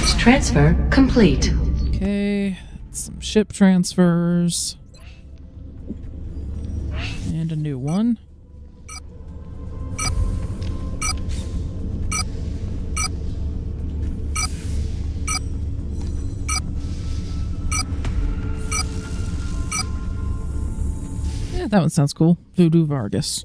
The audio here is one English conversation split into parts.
Aircraft transfer complete. Okay, some ship transfers. And a new one. Yeah, that one sounds cool. Voodoo Vargas.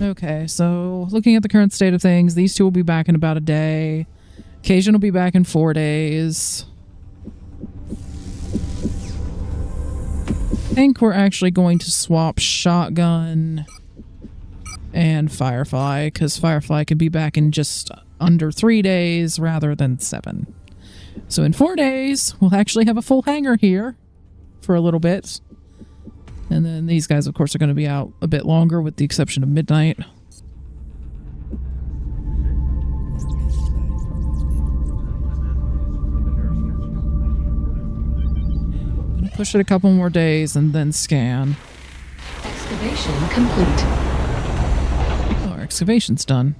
Okay, so looking at the current state of things, these two will be back in about a day. Cajun will be back in 4 days. I think we're actually going to swap Shotgun and Firefly, because Firefly can be back in just under 3 days rather than 7. So in 4 days, we'll actually have a full hangar here for a little bit. And then these guys, of course, are going to be out a bit longer with the exception of Midnight. Gonna push it a couple more days and then scan. Excavation complete. Oh, our excavation's done.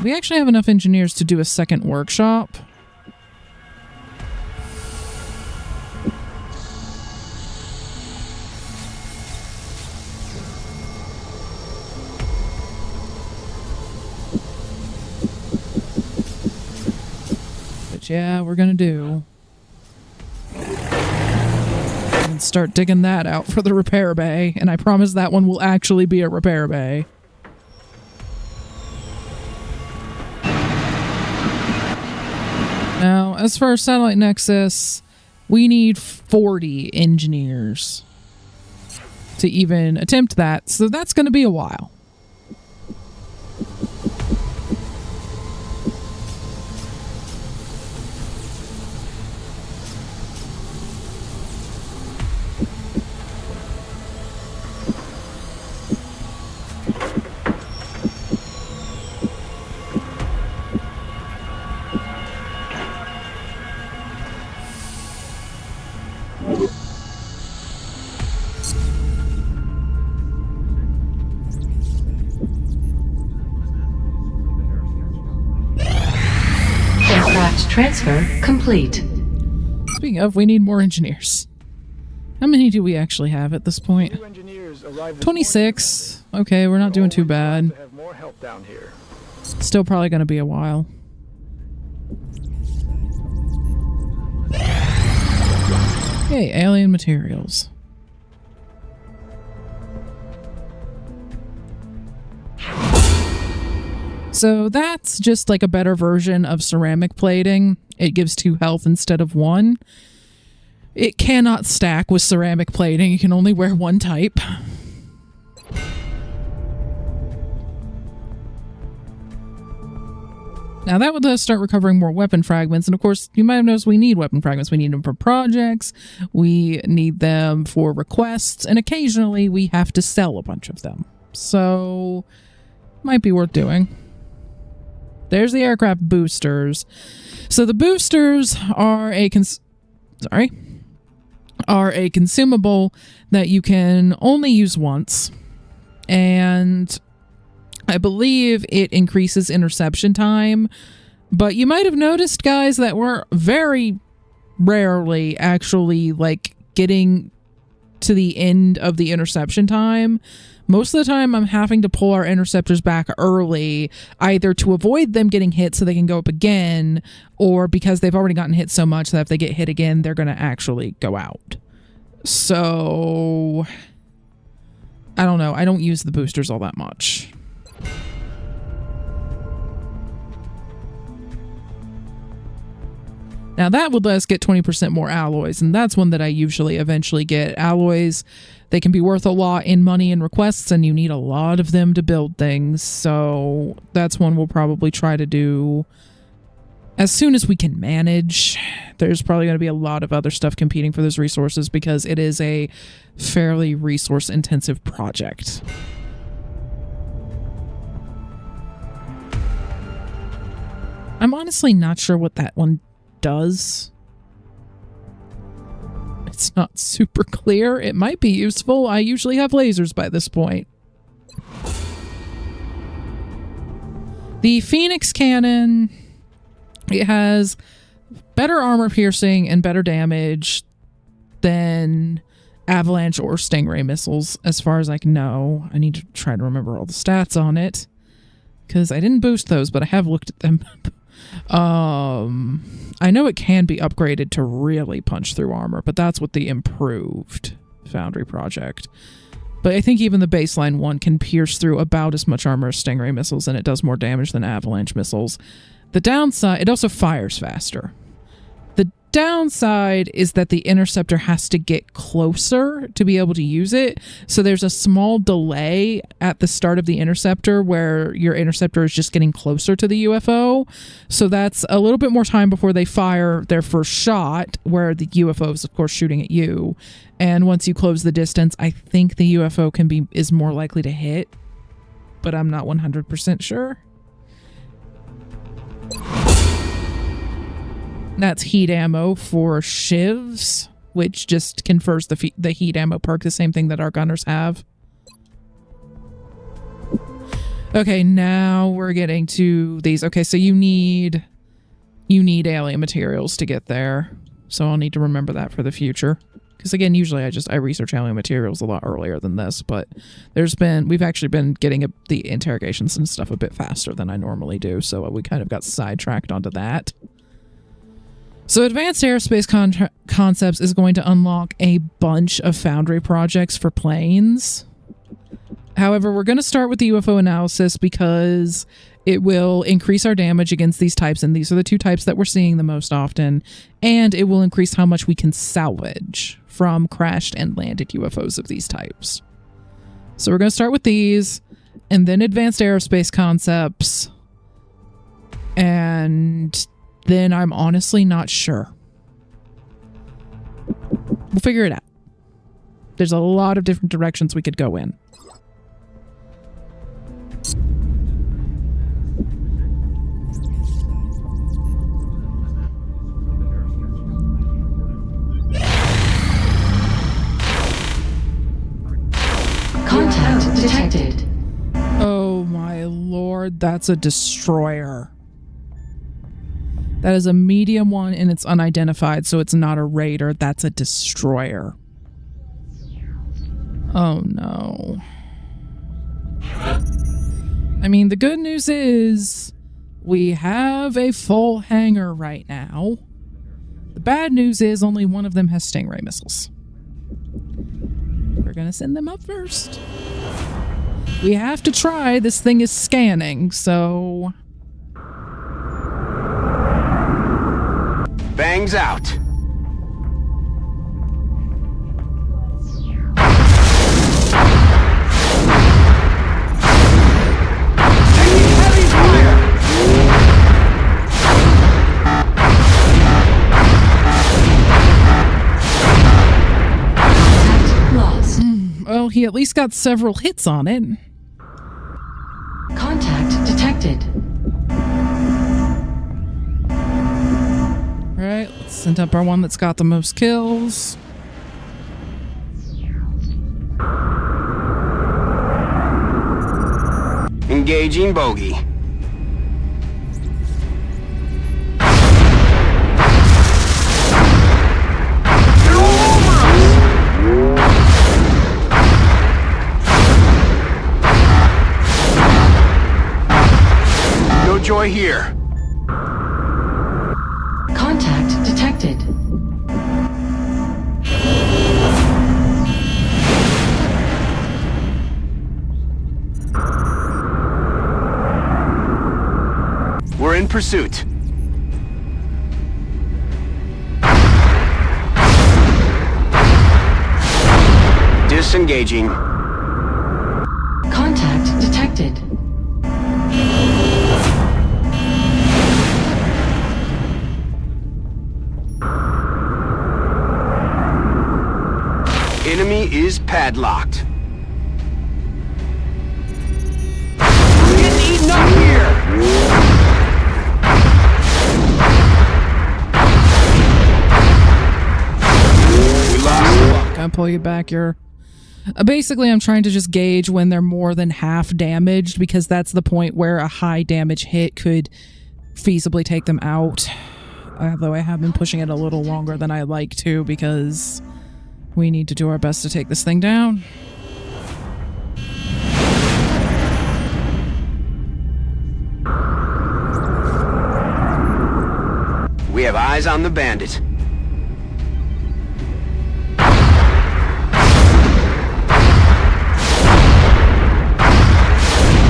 We actually have enough engineers to do a second workshop. But yeah, we're gonna do. And start digging that out for the repair bay, and I promise that one will actually be a repair bay. Now, as for our satellite nexus, we need 40 engineers to even attempt that, so that's going to be a while. Transfer complete. Speaking of, we need more engineers. How many do we actually have at this point? 26. Okay, we're not doing too bad. Still probably going to be a while. Okay, alien materials. So that's just like a better version of ceramic plating. It gives 2 health instead of 1. It cannot stack with ceramic plating. You can only wear 1 type. Now that would let us start recovering more weapon fragments. And of course, you might have noticed we need weapon fragments. We need them for projects. We need them for requests. And occasionally we have to sell a bunch of them. So might be worth doing. There's the aircraft boosters. So the boosters are a consumable that you can only use once. And I believe it increases interception time. But you might have noticed, guys, that we're very rarely actually like getting to the end of the interception time. Most of the time, I'm having to pull our interceptors back early, either to avoid them getting hit so they can go up again, or because they've already gotten hit so much that if they get hit again, they're going to actually go out. So, I don't know. I don't use the boosters all that much. Now, that would let us get 20% more alloys, and that's one that I usually eventually get. Alloys, they can be worth a lot in money and requests, and you need a lot of them to build things, so that's one we'll probably try to do as soon as we can manage. There's probably going to be a lot of other stuff competing for those resources because it is a fairly resource-intensive project. I'm honestly not sure what that one does. It's not super clear. It might be useful. I usually have lasers by this point. The Phoenix cannon, it has better armor piercing and better damage than avalanche or stingray missiles, as far as I can know. I need to try to remember all the stats on it, because I didn't boost those, but I have looked at them. I know it can be upgraded to really punch through armor, but that's with the improved Foundry project. But I think even the baseline one can pierce through about as much armor as stingray missiles, and it does more damage than avalanche missiles. The downside, it also fires faster. The downside is that the interceptor has to get closer to be able to use it. So there's a small delay at the start of the interceptor where your interceptor is just getting closer to the UFO. So that's a little bit more time before they fire their first shot, where the UFO is of course shooting at you. And once you close the distance, I think the UFO is more likely to hit, but I'm not 100% sure. That's heat ammo for shivs, which just confers the heat ammo perk, the same thing that our gunners have. Okay, now we're getting to these. Okay, so you need alien materials to get there. So I'll need to remember that for the future. Because again, usually I research alien materials a lot earlier than this, but we've actually been getting the interrogations and stuff a bit faster than I normally do, so we kind of got sidetracked onto that. So Advanced Aerospace Concepts is going to unlock a bunch of Foundry projects for planes. However, we're going to start with the UFO analysis because it will increase our damage against these types, and these are the two types that we're seeing the most often, and it will increase how much we can salvage from crashed and landed UFOs of these types. So we're going to start with these, and then Advanced Aerospace Concepts, and then I'm honestly not sure. We'll figure it out. There's a lot of different directions we could go in. Contact detected. Oh my lord, that's a destroyer. That is a medium one and it's unidentified, so it's not a raider, that's a destroyer. Oh no. I mean, the good news is we have a full hangar right now. The bad news is only one of them has stingray missiles. We're gonna send them up first. We have to try. This thing is scanning, so... Bangs out. Heavy fire. Lost. Well, he at least got several hits on it. Contact detected. Alright, let's send up our one that's got the most kills. Engaging bogey. They're all over us. No joy here. Contact detected. We're in pursuit. Disengaging. Contact detected. Enemy is padlocked. We're getting eaten up here. pull you back. You're basically, I'm trying to just gauge when they're more than half damaged, because that's the point where a high damage hit could feasibly take them out. Although I have been pushing it a little longer than I like to, because we need to do our best to take this thing down. We have eyes on the bandit.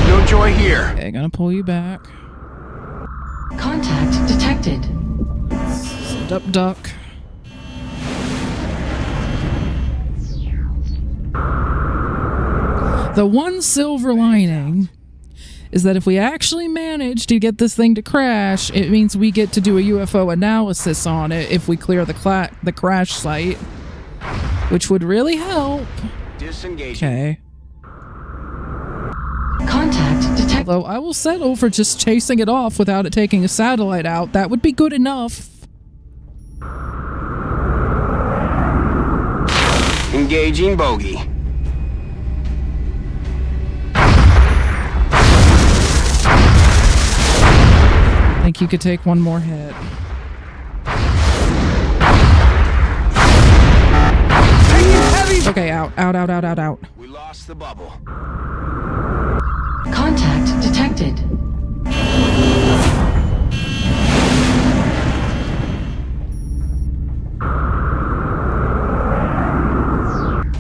No joy here. Okay, gonna pull you back. Contact detected. Stand up, duck. The one silver lining is that if we actually manage to get this thing to crash, it means we get to do a UFO analysis on it if we clear the crash site, which would really help. Disengaging. Okay. Contact detected. Although I will settle for just chasing it off without it taking a satellite out. That would be good enough. Engaging bogey. I think you could take one more hit. Okay, out. We lost the bubble. Contact detected.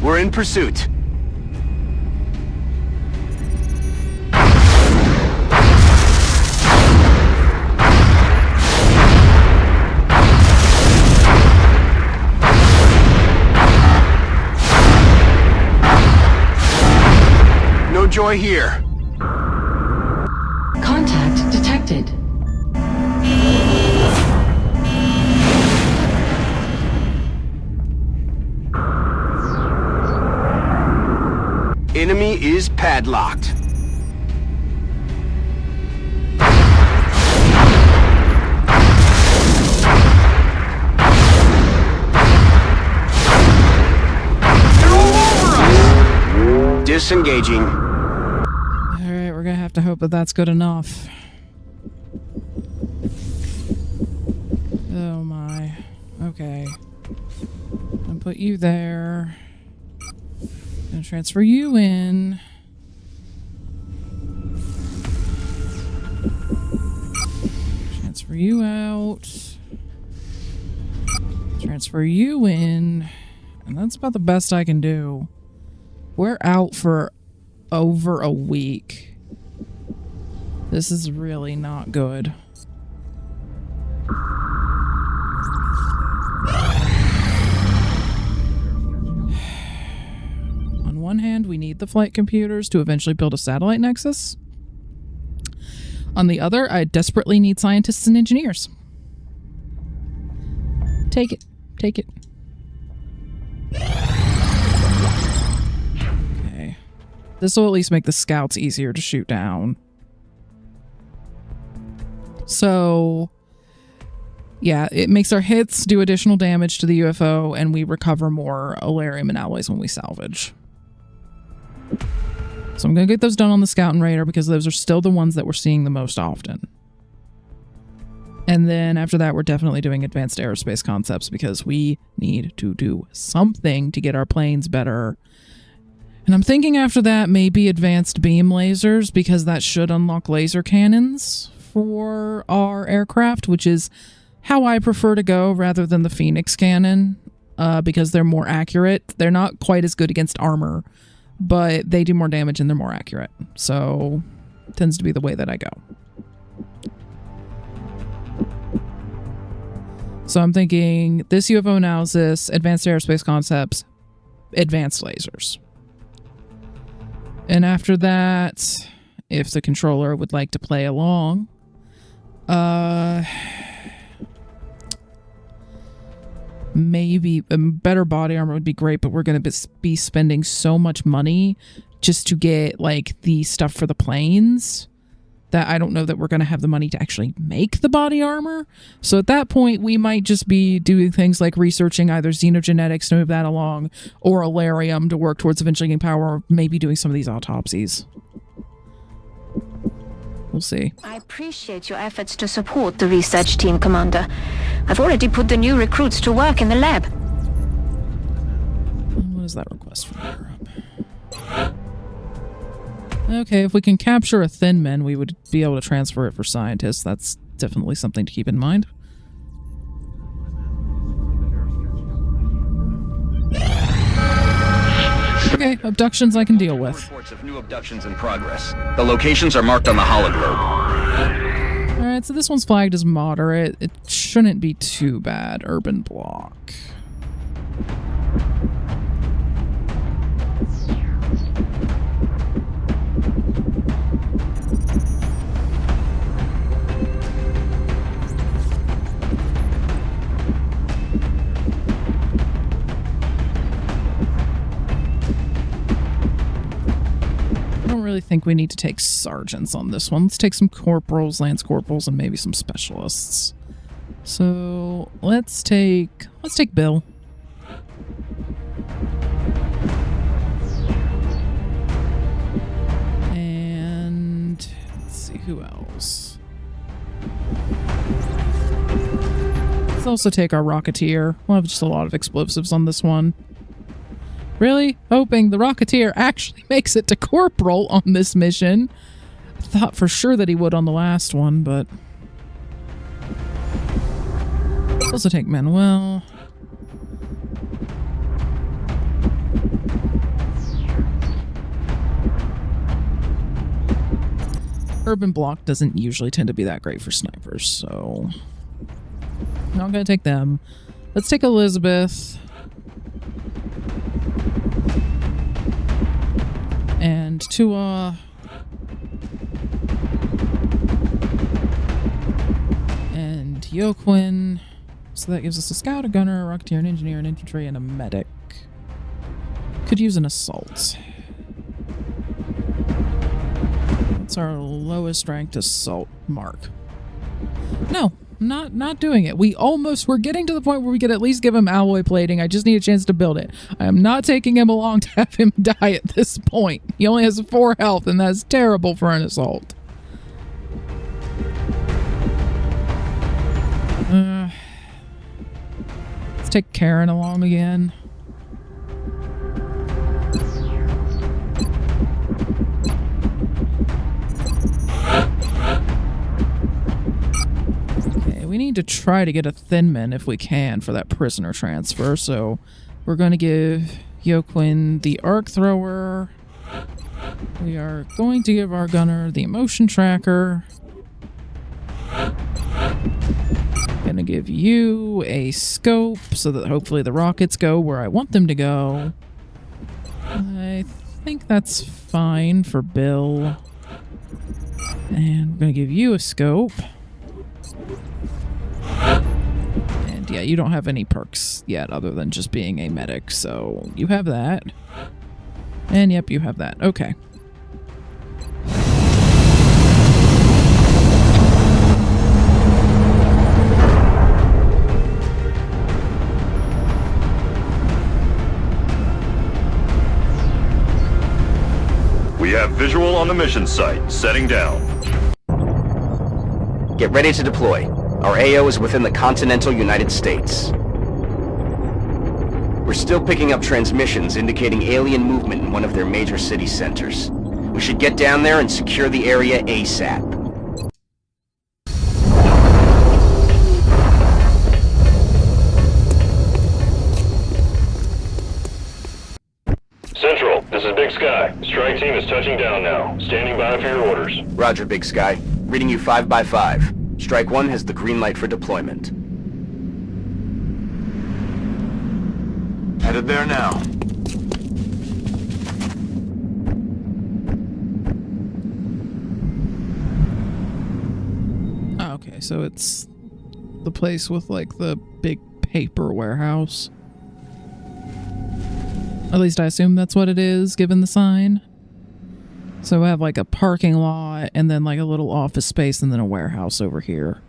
We're in pursuit. No joy here. Contact detected. Enemy is padlocked. They're all over us! Disengaging. Alright, we're gonna have to hope that that's good enough. Oh my. Okay. I'll put you there. Gonna transfer you in. Transfer you out. Transfer you in. And that's about the best I can do. We're out for over a week. This is really not good. On one hand, we need the flight computers to eventually build a satellite nexus. On the other, I desperately need scientists and engineers. Take it. Take it. Okay. This will at least make the scouts easier to shoot down. So, yeah, it makes our hits do additional damage to the UFO, and we recover more Alarium and alloys when we salvage. So I'm going to get those done on the Scout and Raider, because those are still the ones that we're seeing the most often. And then after that, we're definitely doing advanced aerospace concepts, because we need to do something to get our planes better. And I'm thinking after that, maybe advanced beam lasers, because that should unlock laser cannons for our aircraft, which is how I prefer to go rather than the Phoenix cannon, because they're more accurate. They're not quite as good against armor, but they do more damage and they're more accurate. So it tends to be the way that I go. So I'm thinking this UFO analysis, advanced aerospace concepts, advanced lasers. And after that, if the controller would like to play along, maybe a better body armor would be great, but we're going to be spending so much money just to get like the stuff for the planes that I don't know that we're going to have the money to actually make the body armor. So at that point, we might just be doing things like researching either xenogenetics to move that along, or Alarium to work towards eventually getting power, or maybe doing some of these autopsies. We'll see. I appreciate your efforts to support the research team, Commander. I've already put the new recruits to work in the lab. What is that request from Europe? Okay, if we can capture a Thin Man, we would be able to transfer it for scientists. That's definitely something to keep in mind. Okay, abductions I can deal with. Reports of new abductions in progress. The locations are marked on the hologlobe. Alright, so this one's flagged as moderate. It shouldn't be too bad. Urban block. I don't really think we need to take sergeants on this one. Let's take some corporals, lance corporals, and maybe some specialists. So let's take Bill. And let's see who else. Let's also take our Rocketeer. We'll have just a lot of explosives on this one. Really? Hoping the Rocketeer actually makes it to Corporal on this mission. I thought for sure that he would on the last one, but... Let's also take Manuel. Urban block doesn't usually tend to be that great for snipers, so... Not gonna take them. Let's take Elizabeth. And Tua. And Yoquin. So that gives us a scout, a gunner, a rocketeer, an engineer, an infantry, and a medic. Could use an assault. What's our lowest ranked assault mark? No, not doing it. We're getting to the point where we could at least give him alloy plating. I just need a chance to build it. I am not taking him along to have him die at this point. He only has 4 health, and that's terrible for an assault. Let's take Karen along again. We need to try to get a Thin Man if we can for that prisoner transfer, so we're going to give Yoquin the arc thrower. We are going to give our gunner the motion tracker. Going to give you a scope so that hopefully the rockets go where I want them to go. I think that's fine for Bill. And we're going to give you a scope. And yeah, you don't have any perks yet other than just being a medic, so you have that. And yep, you have that. Okay. We have visual on the mission site. Setting down. Get ready to deploy. Our AO is within the continental United States. We're still picking up transmissions indicating alien movement in one of their major city centers. We should get down there and secure the area ASAP. Central, this is Big Sky. Strike team is touching down now. Standing by for your orders. Roger, Big Sky. Reading you 5 by 5. Strike 1 has the green light for deployment. Headed there now. Oh, okay, so it's the place with like the big paper warehouse. At least I assume that's what it is, given the sign. So I have like a parking lot and then like a little office space and then a warehouse over here.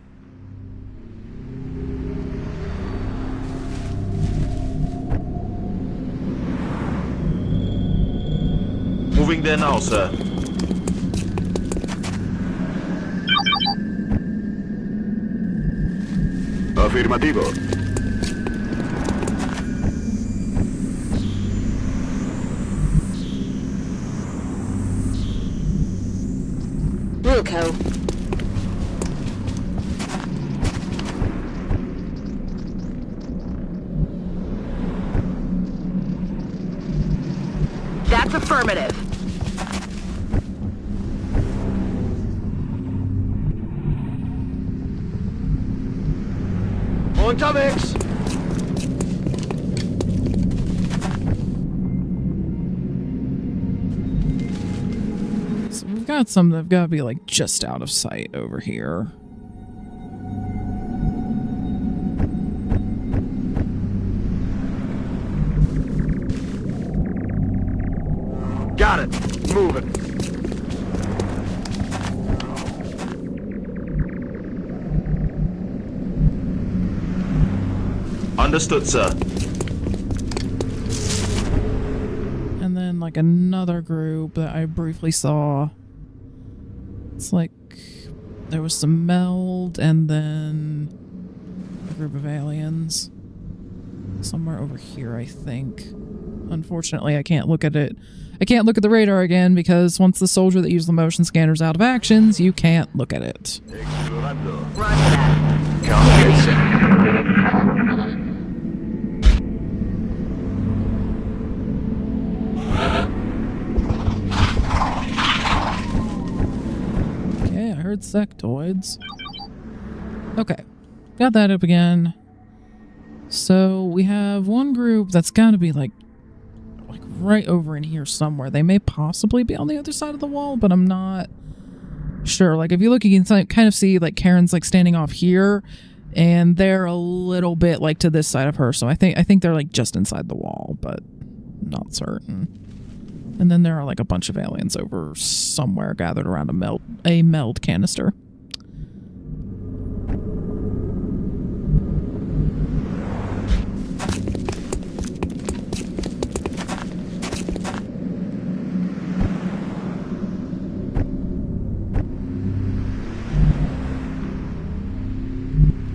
Moving there now, sir. Afirmativo. Wilco. That's affirmative. On comics! So we've got some that have got to be like just out of sight over here. Got it. Moving. Understood, sir. And then like another group that I briefly saw. It's like there was some meld and then a group of aliens. Somewhere over here, I think. Unfortunately, I can't look at it. I can't look at the radar again because once the soldier that used the motion scanner's out of actions, you can't look at it. Okay, I heard sectoids. Okay, got that up again. So we have one group that's got to be like right over in here somewhere. They may possibly be on the other side of the wall, but I'm not sure. Like if you look, you can kind of see like Karen's like standing off here, and they're a little bit like to this side of her. So I think they're like just inside the wall, but not certain. And then there are like a bunch of aliens over somewhere gathered around a meld canister.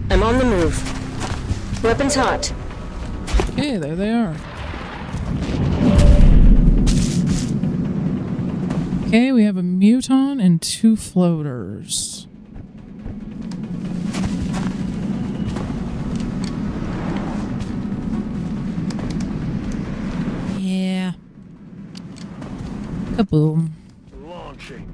I'm on the move. Weapons hot. Okay, there they are. Okay, we have a muton and 2 floaters. Yeah. Kaboom. Launching.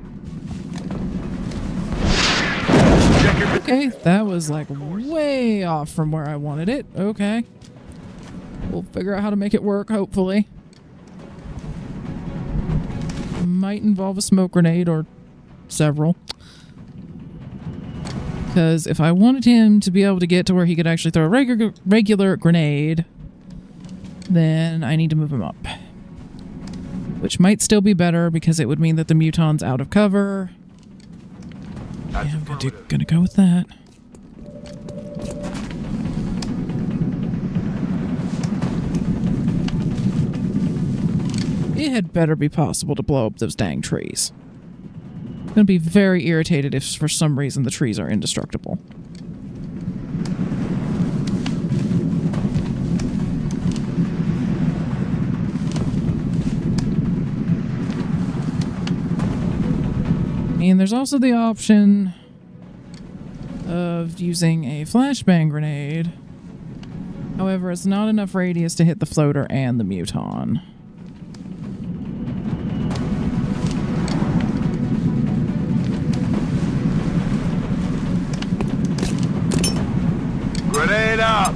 Okay, that was like way off from where I wanted it. Okay. We'll figure out how to make it work, hopefully. Might involve a smoke grenade or several. Because if I wanted him to be able to get to where he could actually throw a regular grenade, then I need to move him up. Which might still be better because it would mean that the muton's out of cover. Yeah, I'm gonna go with that. It had better be possible to blow up those dang trees. I'm gonna be very irritated if for some reason the trees are indestructible. And there's also the option of using a flashbang grenade. However, it's not enough radius to hit the floater and the muton. Grenade up!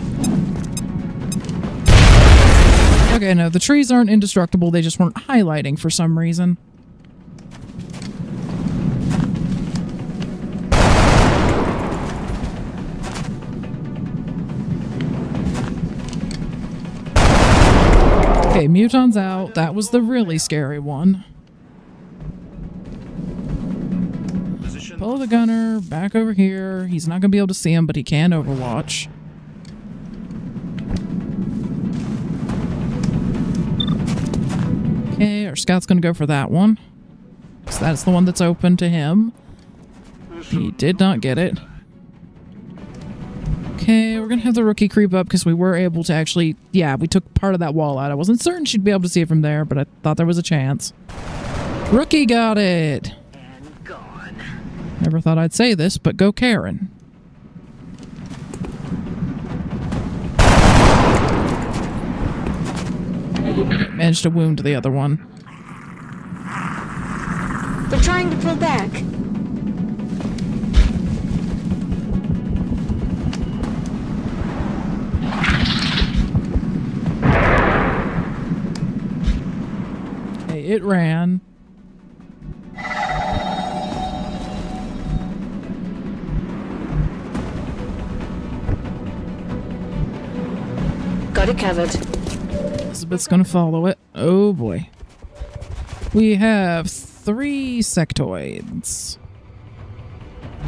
Okay, no, the trees aren't indestructible. They just weren't highlighting for some reason. Okay, muton's out. That was the really scary one. Pull the gunner back over here. He's not going to be able to see him, but he can overwatch. Okay, our scout's going to go for that one. So that's the one that's open to him. He did not get it. Okay, we're going to have the rookie creep up because we were able to actually... Yeah, we took part of that wall out. I wasn't certain she'd be able to see it from there, but I thought there was a chance. Rookie got it! And gone. Never thought I'd say this, but go Karen. Managed to wound the other one. They're trying to pull back. Okay, it ran. Got it covered. Elizabeth's gonna follow it. Oh boy. We have 3 sectoids.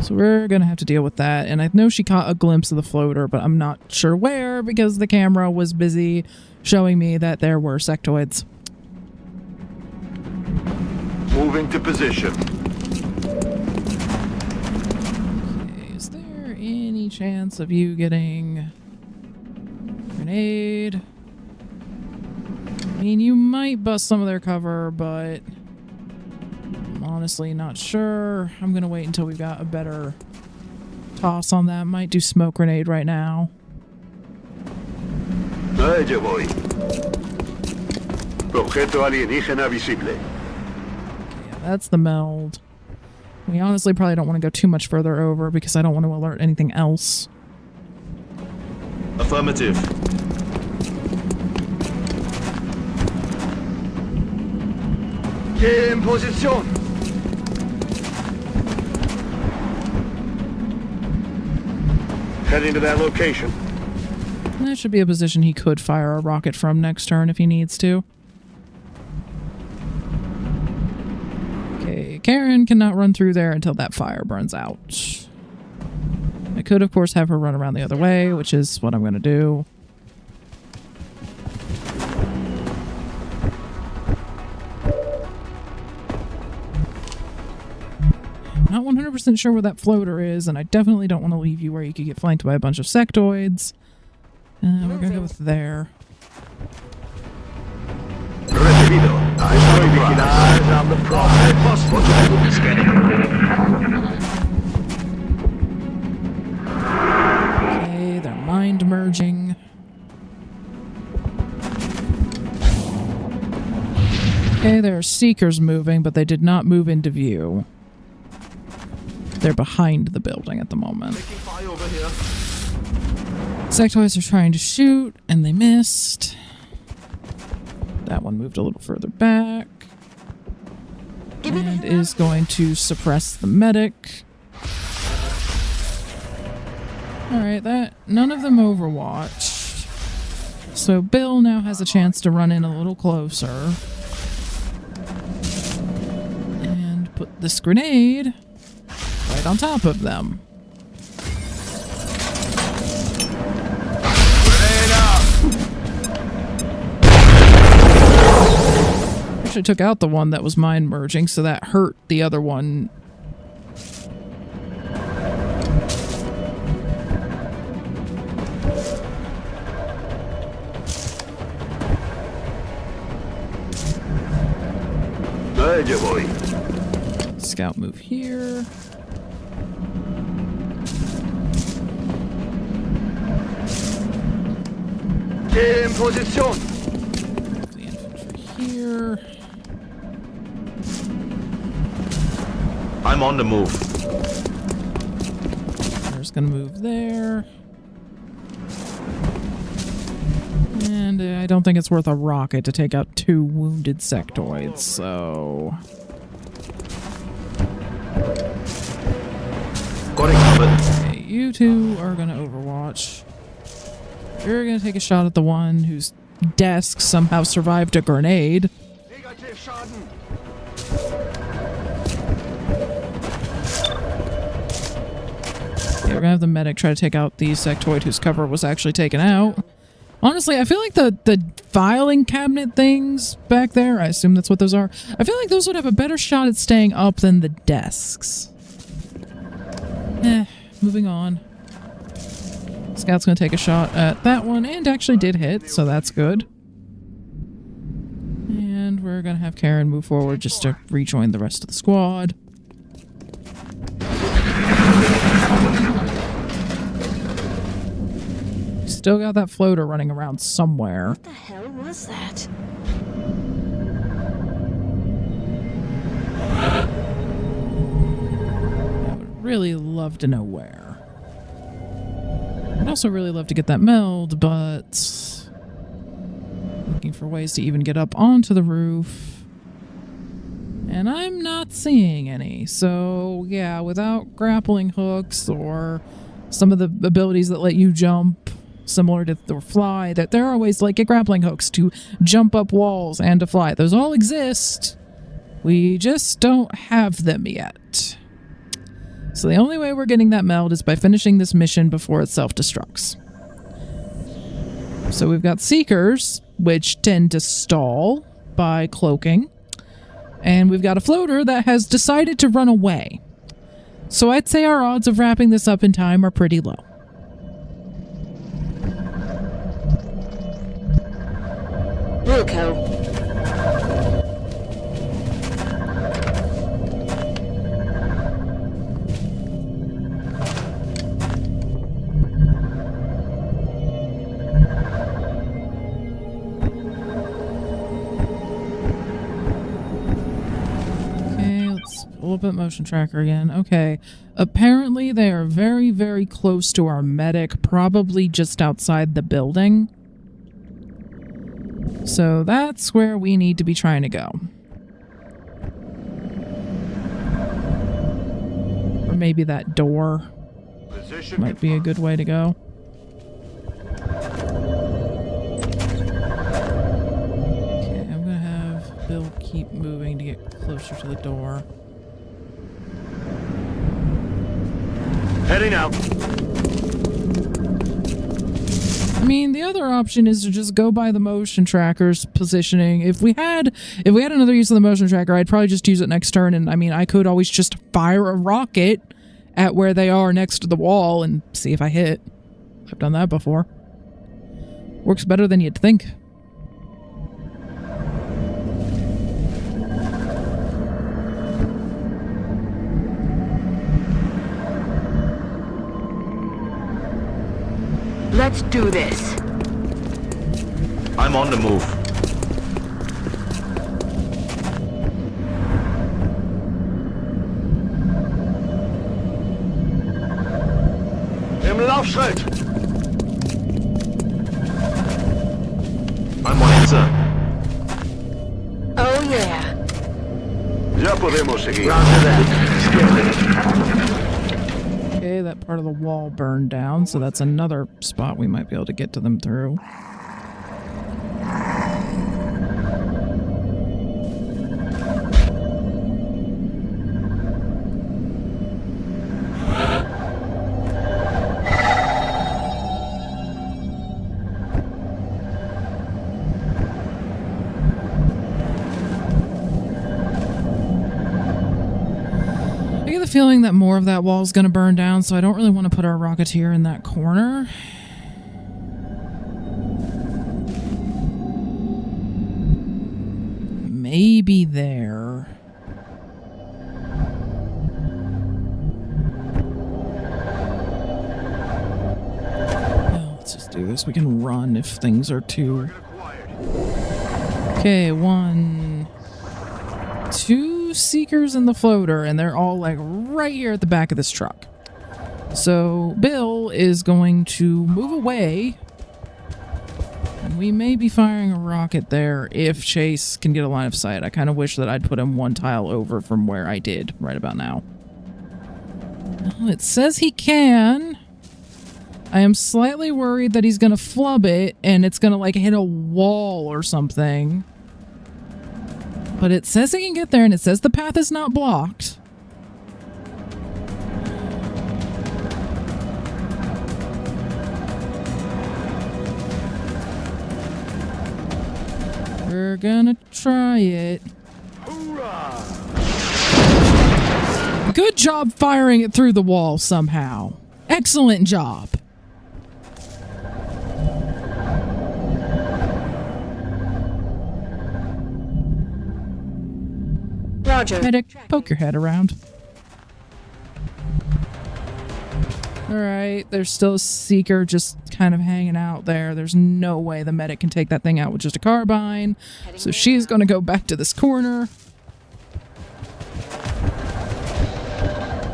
So we're gonna have to deal with that. And I know she caught a glimpse of the floater, but I'm not sure where because the camera was busy showing me that there were sectoids. Moving to position. Okay, is there any chance of you getting grenade? I mean, you might bust some of their cover, but I'm honestly not sure. I'm gonna wait until we've got a better toss on that. Might do smoke grenade right now. Allá voy. Objeto alienígena visible. Yeah, that's the meld. We honestly probably don't want to go too much further over because I don't want to alert anything else. Affirmative. En posición. Heading to that location. That should be a position he could fire a rocket from next turn if he needs to. Okay, Karen cannot run through there until that fire burns out. I could, of course, have her run around the other way, which is what I'm going to do. Not 100% sure where that floater is, and I definitely don't want to leave you where you could get flanked by a bunch of sectoids. We're going to go with there. Recibido. Estoy vigilando. I'm the prophet. Okay, they're mind merging. Okay, there are seekers moving, but they did not move into view. They're behind the building at the moment. Sectoids are trying to shoot, and they missed. That one moved a little further back. And is going to suppress the medic. Alright, none of them overwatched. So Bill now has a chance to run in a little closer. And put this grenade right on top of them. Actually took out the one that was mind merging, so that hurt the other one. Allá voy. Scout move here. En posición. The infantry here. I'm on the move. There's gonna move there. And I don't think it's worth a rocket to take out 2 wounded sectoids, so... Got it covered. Okay, you 2 are gonna overwatch. You're gonna take a shot at the one whose desk somehow survived a grenade. Negativ Schaden. gonna have the medic try to take out the sectoid whose cover was actually taken out. Honestly, I feel like the filing cabinet things back there, I assume that's what those are, I feel like those would have a better shot at staying up than the desks. Moving on. Scout's gonna take a shot at that one, and actually did hit, so that's good. And we're gonna have Karen move forward just to rejoin the rest of the squad. Still got that floater running around somewhere. What the hell was that? I would really love to know where. I'd also really love to get that meld, but looking for ways to even get up onto the roof. And I'm not seeing any. So yeah, without grappling hooks or some of the abilities that let you jump, similar to or fly, that there are ways to like get grappling hooks to jump up walls and to fly. Those all exist. We just don't have them yet. So the only way we're getting that meld is by finishing this mission before it self-destructs. So we've got Seekers, which tend to stall by cloaking. And we've got a floater that has decided to run away. So I'd say our odds of wrapping this up in time are pretty low. Wilco. Pull up that motion tracker again. Okay. Apparently they are very, very close to our medic, probably just outside the building. So that's where we need to be trying to go. Or maybe that door might be a good way to go. Okay, I'm gonna have Bill keep moving to get closer to the door. Heading out. I mean, the other option is to just go by the motion tracker's positioning. If we had another use of the motion tracker, I'd probably just use it next turn. And I mean, I could always just fire a rocket at where they are next to the wall and see if I hit. I've done that before. Works better than you'd think. Let's do this. I'm on the move. Im Laufschritt. I'm on it, sir. Oh yeah. Ya podemos seguir. Okay, that part of the wall burned down, so that's another spot we might be able to get to them through. Feeling that more of that wall is going to burn down, so I don't really want to put our Rocketeer in that corner. Maybe there. Well, let's just do this. We can run if things are too... Okay, 1, 2 Seekers in the floater, and they're all like right here at the back of this truck. So Bill is going to move away, and we may be firing a rocket there if Chase can get a line of sight. I kind of wish that I'd put him one tile over from where I did right about now. Well, it says he can. I am slightly worried that he's gonna flub it and it's gonna like hit a wall or something. But it says he can get there, and it says the path is not blocked. We're gonna try it. Good job firing it through the wall somehow. Excellent job. Roger. Medic, poke your head around. Alright, there's still a seeker just kind of hanging out there. There's no way the medic can take that thing out with just a carbine. So she's gonna go back to this corner.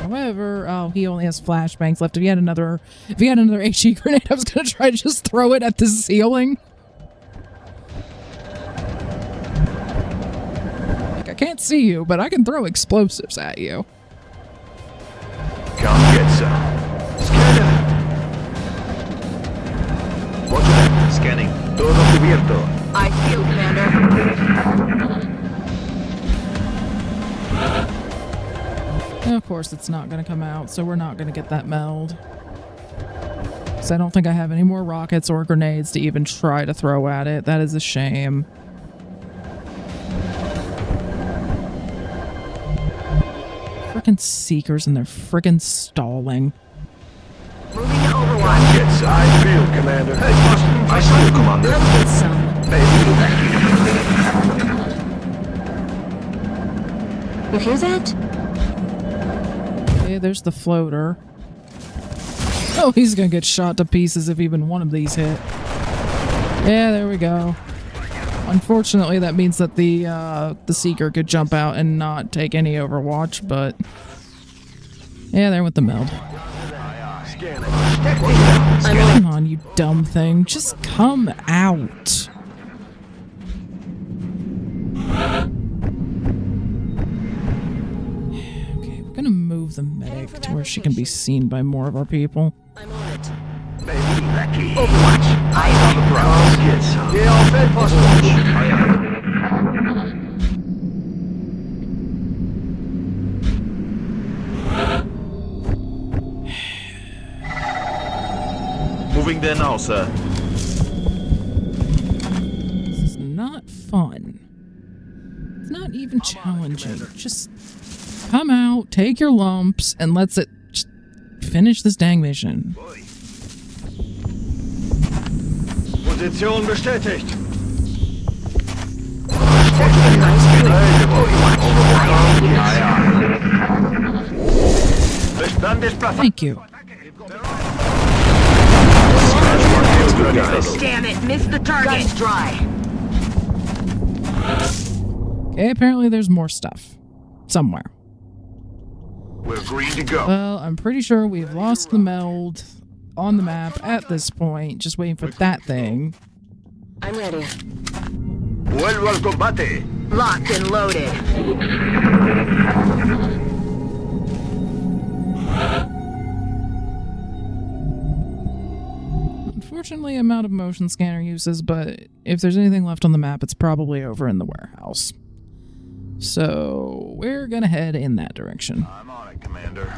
However, oh, he only has flashbangs left. If he had another HE grenade, I was gonna try to just throw it at the ceiling. Like, I can't see you, but I can throw explosives at you. Come get some. Scanner. Roger. Scanning. Todo cubierto. I feel, Commander. Of course, it's not going to come out, so we're not going to get that meld. So I don't think I have any more rockets or grenades to even try to throw at it. That is a shame. Frickin' seekers and they're frickin' stalling. Moving to Overwatch. Get some. I feel, Commander. Hey, boss. I see you, Commander. Let's get some. You hear that? Okay, there's the floater. Oh, he's gonna get shot to pieces if even one of these hit. Yeah, there we go. Unfortunately, that means that the Seeker could jump out and not take any Overwatch, but... Yeah, there with the meld. Come on, you dumb thing. Just come out. Okay, we're gonna move the medic to where she can be seen by more of our people. I'm on it. Overwatch. I am the promise. Get some. Yeah, I'll bet Moving there now, sir. This is not fun. It's not even challenging. Just come out, take your lumps, and let's just finish this dang mission. Position bestätigt. Thank you. Damn it, missed the target. Guns dry. Okay, apparently there's more stuff. Somewhere. We're green to go. Well, I'm pretty sure we've lost the meld on the map at this point. Just waiting for that thing. I'm ready. Vuelvo al combate. Locked and loaded. Unfortunately, I'm out of motion scanner uses, but if there's anything left on the map, it's probably over in the warehouse. So, we're gonna head in that direction. I'm on it, Commander.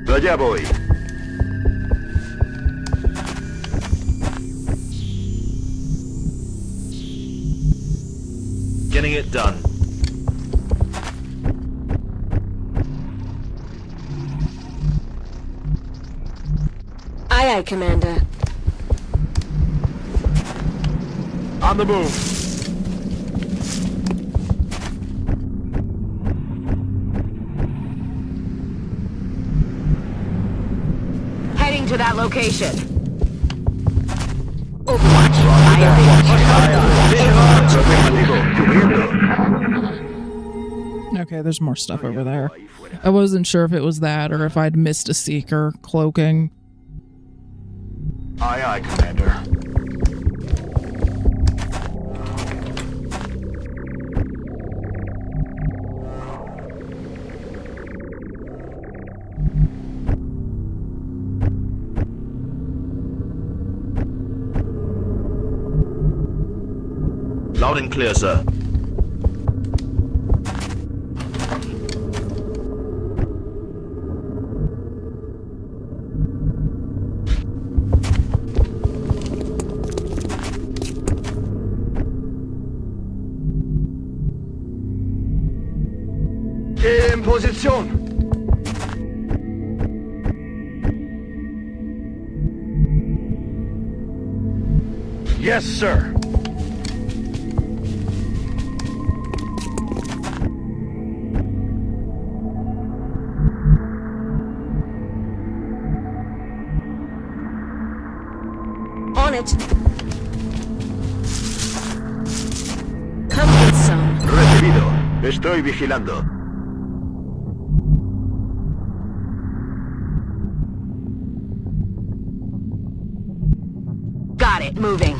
Allá voy. Getting it done. Aye, aye, Commander. On the move. Heading to that location. Overwatch. Aye, Okay, there's more stuff over there. I wasn't sure if it was that or if I'd missed a Seeker cloaking. Aye, aye, Commander. Loud and clear, sir. En posición. Yes, sir. On it. Come get some. Recibido. Estoy vigilando. Got it. Moving.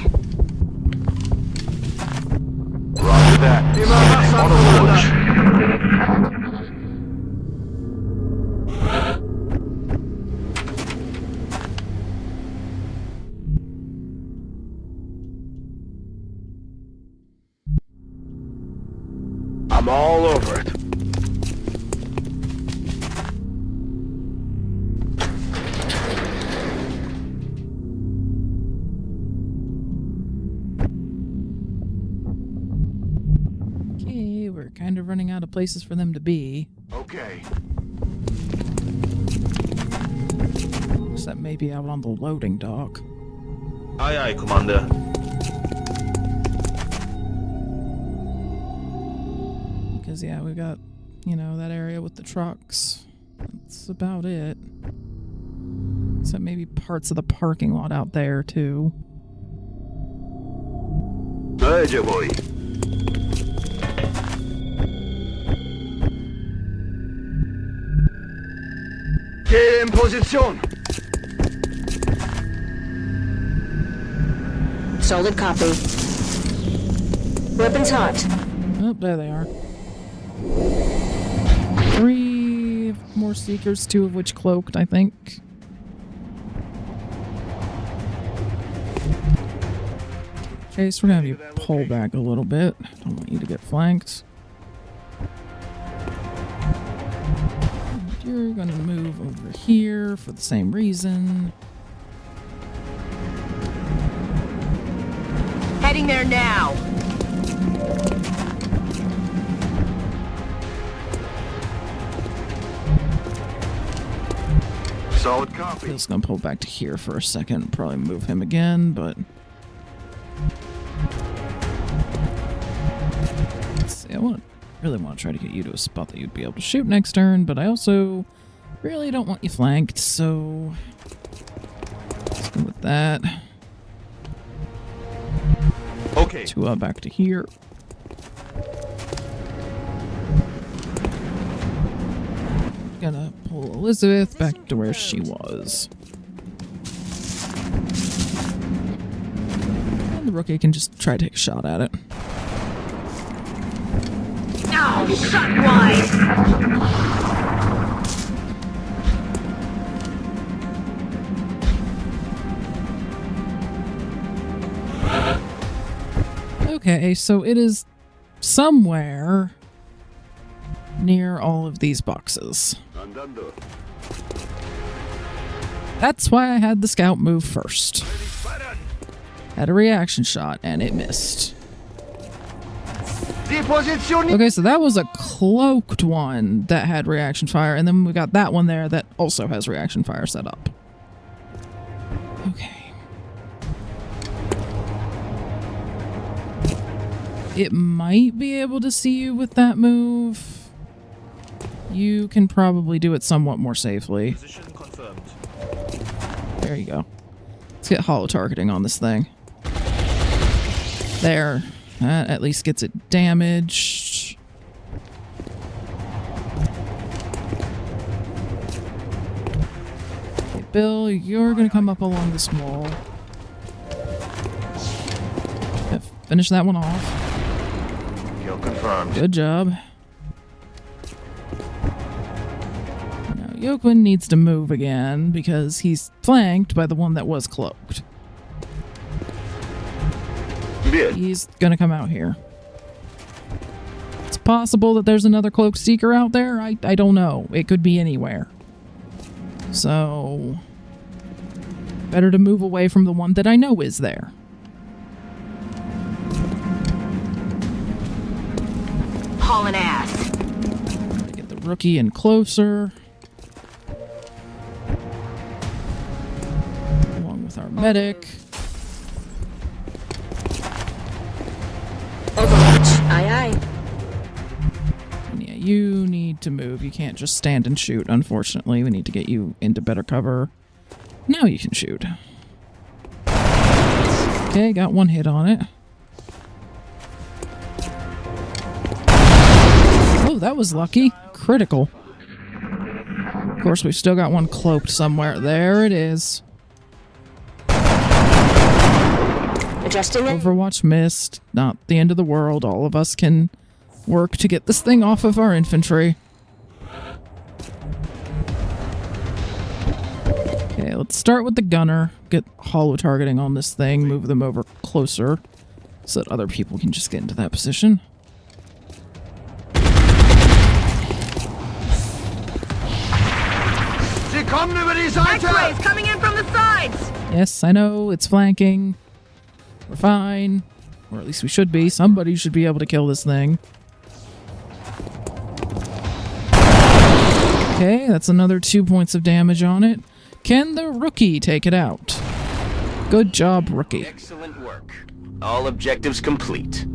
Roger that. On approach. I'm all over it. Okay, we're kind of running out of places for them to be. Okay. Except maybe out on the loading dock. Aye, aye, Commander. Because, yeah, we got, you know, that area with the trucks. That's about it. Except maybe parts of the parking lot out there, too. A ello voy. Que en posición. Solid copy. Weapons hot. Oh, there they are. 3 more seekers, 2 of which cloaked, I think. Okay, so we're gonna have you pull back a little bit. Don't want you to get flanked. And you're gonna move over here for the same reason. Heading there now. Solid copy. Bill's gonna pull back to here for a second. Probably move him again, but... Let's see, I really want to try to get you to a spot that you'd be able to shoot next turn, but I also really don't want you flanked, so... Let's go with that. Okay. 2 back to here. Gonna pull Elizabeth back to where she was. And the rookie can just try to take a shot at it. Oh, shot wide. Okay, so it is somewhere near all of these boxes. Andando. That's why I had the scout move first. Had a reaction shot, and it missed. Disposición. Okay, so that was a cloaked one that had reaction fire, and then we got that one there that also has reaction fire set up. Okay. It might be able to see you with that move. You can probably do it somewhat more safely. Position confirmed. There you go. Let's get holo targeting on this thing. There. That at least gets it damaged. Okay, Bill, you're gonna come up along this wall. Yep, finish that one off. Kill confirmed. Good job. Now, Yoquin needs to move again because he's flanked by the one that was cloaked. Bien. He's gonna come out here. It's possible that there's another cloaked seeker out there. I don't know. It could be anywhere. So, better to move away from the one that I know is there. Hauling ass. Get the Get Rookie in closer. Along with our medic. Overwatch. Aye, aye. And yeah, you need to move. You can't just stand and shoot, unfortunately. We need to get you into better cover. Now you can shoot. Okay, got one hit on it. Oh, that was lucky. Critical. Of course, we've still got one cloaked somewhere. There it is. Adjusting it. Overwatch missed. Not the end of the world. All of us can work to get this thing off of our infantry. Okay, let's start with the gunner. Get hollow targeting on this thing. Move them over closer so that other people can just get into that position. X-rays coming in from the sides. Yes, I know, it's flanking. We're fine. Or at least we should be. Somebody should be able to kill this thing. Okay, that's another 2 points of damage on it. Can the Rookie take it out? Good job, Rookie. Excellent work. All objectives complete.